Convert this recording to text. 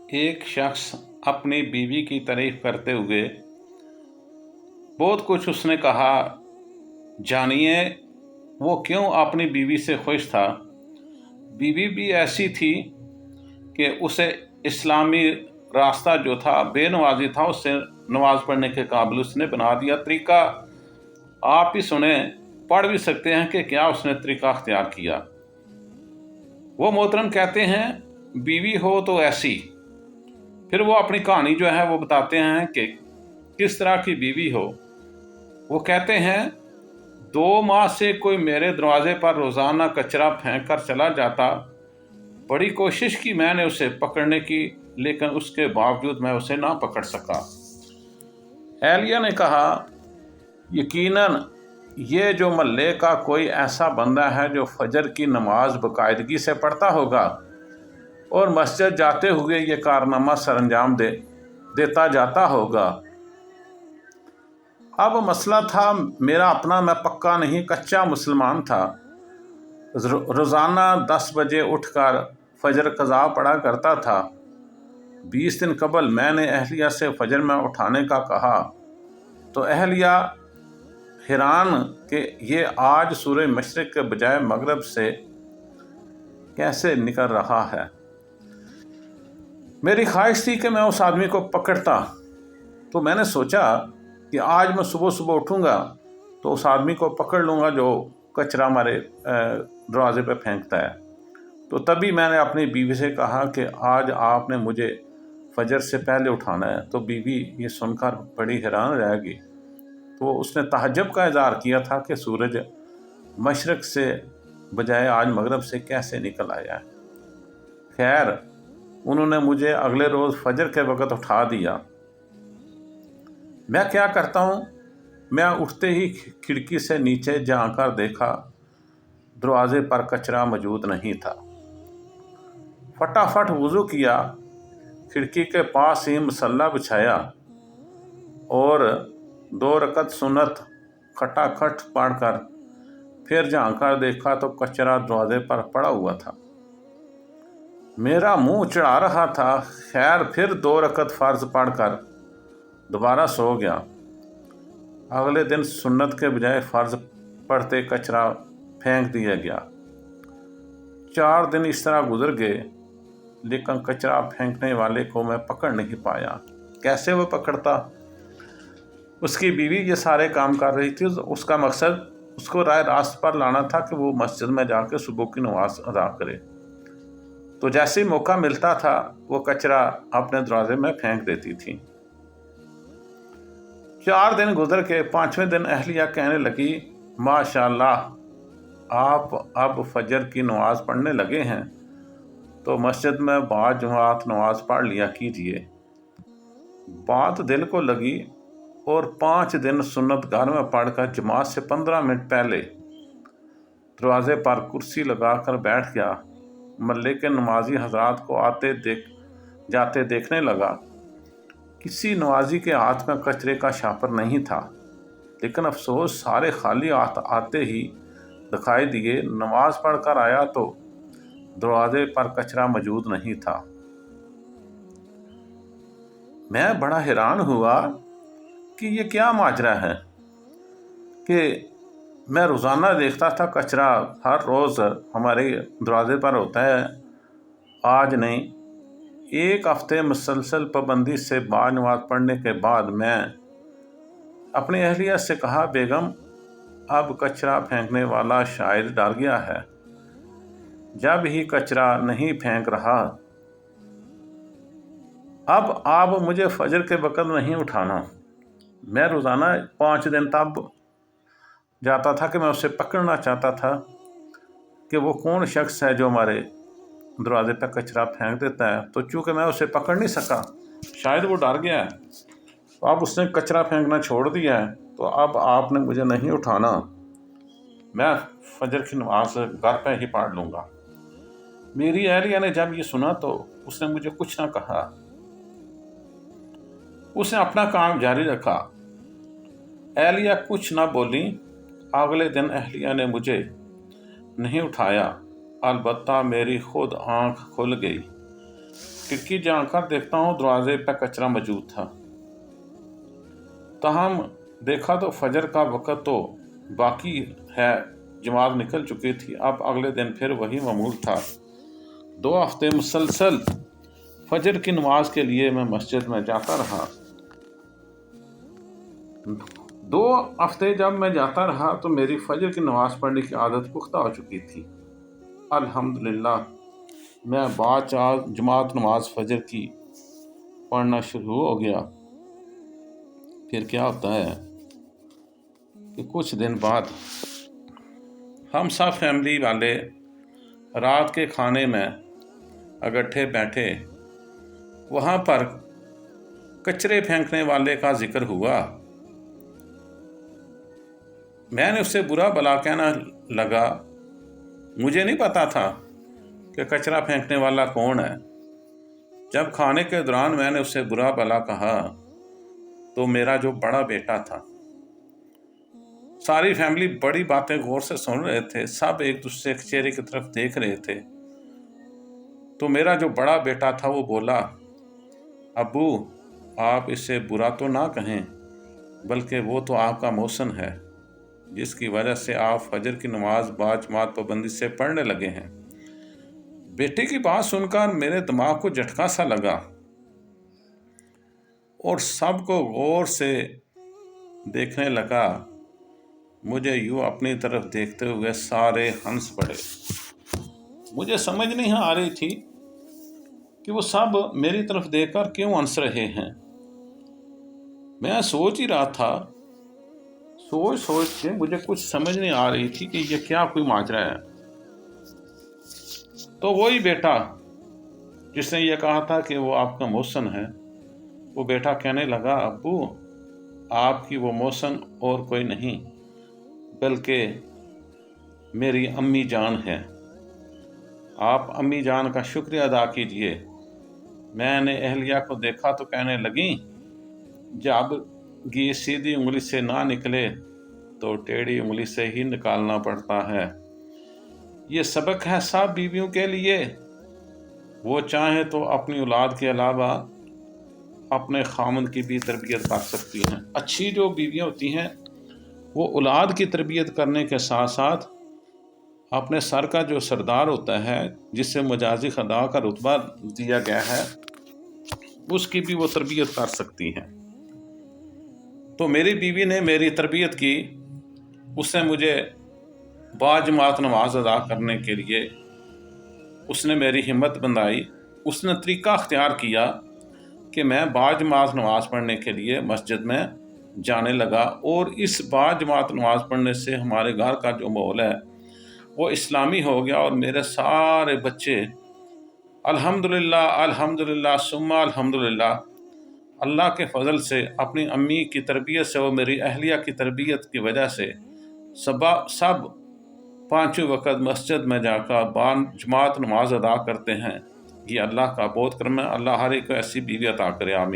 एक शख्स अपनी बीवी की तारीफ करते हुए बहुत कुछ उसने कहा। जानिए वो क्यों अपनी बीवी से खुश था। बीवी भी ऐसी थी कि उसे इस्लामी रास्ता जो था, बेनवाजी था, उससे नमाज पढ़ने के काबिल उसने बना दिया। तरीका आप ही सुने, पढ़ भी सकते हैं कि क्या उसने तरीका अख्तियार किया। वो मोहतरम कहते हैं बीवी हो तो ऐसी। फिर वो अपनी कहानी जो है वो बताते हैं कि किस तरह की बीवी हो। वो कहते हैं 2 माह से कोई मेरे दरवाजे पर रोज़ाना कचरा फेंक कर चला जाता। बड़ी कोशिश की मैंने उसे पकड़ने की, लेकिन उसके बावजूद मैं उसे ना पकड़ सका। एलिया ने कहा, यकीनन ये जो मोहल्ले का कोई ऐसा बंदा है जो फजर की नमाज बाकायदगी से पढ़ता होगा और मस्जिद जाते हुए ये कारनामा सरअंजाम देता जाता होगा। अब मसला था मेरा अपना, मैं पक्का नहीं कच्चा मुसलमान था। रोज़ाना 10 बजे उठकर फजर कज़ा पढ़ा करता था। 20 दिन कबल मैंने अहलिया से फजर में उठाने का कहा तो अहलिया हैरान कि ये आज सूरज मशरिक़ के बजाय मगरब से कैसे निकल रहा है। मेरी ख्वाहिश थी कि मैं उस आदमी को पकड़ता, तो मैंने सोचा कि आज मैं सुबह सुबह उठूँगा तो उस आदमी को पकड़ लूँगा जो कचरा हमारे दरवाजे पे फेंकता है। तो तभी मैंने अपनी बीवी से कहा कि आज आपने मुझे फजर से पहले उठाना है। तो बीवी ये सुनकर बड़ी हैरान रह गई। तो उसने तहज्जुब का इज़हार किया था कि सूरज मशरक़ से बजाय आज मगरब से कैसे निकल आया है। खैर, उन्होंने मुझे अगले रोज़ फजर के वक़्त उठा दिया। मैं क्या करता हूँ, मैं उठते ही खिड़की से नीचे झांक देखा, दरवाजे पर कचरा मौजूद नहीं था। फटाफट वज़ू किया, खिड़की के पास ही मसल्ला बिछाया और 2 रकत सुन्नत खटाखट पढ़कर फिर झांक देखा तो कचरा दरवाजे पर पड़ा हुआ था। मेरा मुंह चढ़ा रहा था। खैर, फिर 2 रकत फ़र्ज पढ़कर दोबारा सो गया। अगले दिन सुन्नत के बजाय फ़र्ज पढ़ते कचरा फेंक दिया गया। 4 दिन इस तरह गुजर गए, लेकिन कचरा फेंकने वाले को मैं पकड़ नहीं पाया। कैसे वो पकड़ता? उसकी बीवी ये सारे काम कर रही थी। उसका मकसद उसको राह रास्त पर लाना था कि वो मस्जिद में जाकर सुबह की नमाज अदा करे। तो जैसे ही मौका मिलता था वो कचरा अपने दरवाजे में फेंक देती थी। 4 दिन गुजर के 5वें दिन अहलिया कहने लगी, माशाअल्लाह आप अब फजर की नमाज पढ़ने लगे हैं, तो मस्जिद में बाजमात नमाज पढ़ लिया कीजिए। बात दिल को लगी और 5 दिन सुन्नत घर में पढ़कर जमात से 15 मिनट पहले दरवाजे पर कुर्सी लगाकर बैठ गया। मोहल्ले के नमाजी हजरात को आते जाते देखने लगा। किसी नमाजी के हाथ में कचरे का शापर नहीं था, लेकिन अफसोस सारे खाली हाथ आते ही दिखाई दिए। नमाज पढ़कर आया तो दरवाजे पर कचरा मौजूद नहीं था। मैं बड़ा हैरान हुआ कि ये क्या माजरा है कि मैं रोज़ाना देखता था कचरा हर रोज़ हमारे दरवाजे पर होता है, आज नहीं। 1 हफ्ते मुसलसल पाबंदी से बानमाज पढ़ने के बाद मैं अपनी अहलिया से कहा, बेगम अब कचरा फेंकने वाला शायद डर गया है। जब ही कचरा नहीं फेंक रहा, अब आप मुझे फजर के वक़्त नहीं उठाना। मैं रोज़ाना 5 दिन तब जाता था कि मैं उसे पकड़ना चाहता था कि वो कौन शख्स है जो हमारे दरवाजे पर कचरा फेंक देता है। तो चूँकि मैं उसे पकड़ नहीं सका, शायद वो डर गया है, तो अब उसने कचरा फेंकना छोड़ दिया है, तो अब आपने मुझे नहीं उठाना। मैं फजर की नमाज घर पर ही पढ़ लूँगा। मेरी अहलिया ने जब ये सुना तो उसने मुझे कुछ ना कहा, उसने अपना काम जारी रखा। अहलिया कुछ ना बोली। अगले दिन अहलिया ने मुझे नहीं उठाया, अलबत्ता मेरी खुद आंख खुल गई। खिड़की झांककर देखता हूँ, दरवाजे पर कचरा मौजूद था। ताहम देखा तो फजर का वक़्त तो बाकी है, जमात निकल चुकी थी। अब अगले दिन फिर वही मामूल था। 2 हफ्ते मुसलसल फजर की नमाज के लिए मैं मस्जिद में जाता रहा। 2 हफ्ते जब मैं जाता रहा तो मेरी फजर की नमाज पढ़ने की आदत पुख्ता हो चुकी थी। अल्हम्दुलिल्लाह, मैं जमात नमाज फजर की पढ़ना शुरू हो गया। फिर क्या होता है कि कुछ दिन बाद हम सब फैमिली वाले रात के खाने में इकट्ठे बैठे। वहाँ पर कचरे फेंकने वाले का जिक्र हुआ। मैंने उससे बुरा भला कहना लगा। मुझे नहीं पता था कि कचरा फेंकने वाला कौन है। जब खाने के दौरान मैंने उससे बुरा भला कहा तो मेरा जो बड़ा बेटा था, सारी फैमिली बड़ी बातें गौर से सुन रहे थे, सब एक दूसरे के चेहरे की तरफ देख रहे थे। तो मेरा जो बड़ा बेटा था वो बोला, अब्बू आप इससे बुरा तो ना कहें, बल्कि वो तो आपका मौसन है जिसकी वजह से आप फजर की नमाज बाजमात पाबंदी से पढ़ने लगे हैं। बेटे की बात सुनकर मेरे दिमाग को झटका सा लगा और सबको गौर से देखने लगा। मुझे यूँ अपनी तरफ देखते हुए सारे हंस पड़े। मुझे समझ नहीं आ रही थी कि वो सब मेरी तरफ देखकर क्यों हंस रहे हैं। मैं सोच ही रहा था, सोच के मुझे कुछ समझ नहीं आ रही थी कि ये क्या कोई माजरा है। तो वही बेटा जिसने ये कहा था कि वो आपका मौसन है, वो बेटा कहने लगा, अब्बू आपकी वो मौसन और कोई नहीं बल्कि मेरी अम्मी जान है। आप अम्मी जान का शुक्रिया अदा कीजिए। मैंने अहलिया को देखा तो कहने लगी, जब घी सीधी उंगली से ना निकले तो टेढ़ी उंगली से ही निकालना पड़ता है। ये सबक है सब बीवियों के लिए। वो चाहे तो अपनी औलाद के अलावा अपने खामन की भी तरबियत कर सकती हैं। अच्छी जो बीवियाँ होती हैं वो औलाद की तरबियत करने के साथ साथ अपने सर का जो सरदार होता है, जिससे मजाजी खदा का रुतबा दिया गया है, उसकी भी वो तरबियत कर सकती हैं। तो मेरी बीवी ने मेरी तरबियत की। उसने मुझे बाजमात नमाज अदा करने के लिए उसने मेरी हिम्मत बंधाई। उसने तरीका अख्तियार किया कि मैं बाजमात नमाज पढ़ने के लिए मस्जिद में जाने लगा। और इस बाजमात नमाज पढ़ने से हमारे घर का जो माहौल है वो इस्लामी हो गया। और मेरे सारे बच्चे अल्हम्दुलिल्लाह अल्हम्दुलिल्लाह सुम्मा अल्हम्दुलिल्लाह अल्लाह के फजल से अपनी अम्मी की तरबियत से और मेरी अहलिया की तरबियत की वजह से सब 5 वक़्त मस्जिद में जाकर जमात नमाज अदा करते हैं। ये अल्लाह का बहुत करम है। अल्लाह हर एक को ऐसी बीवी अता करे, आमीन।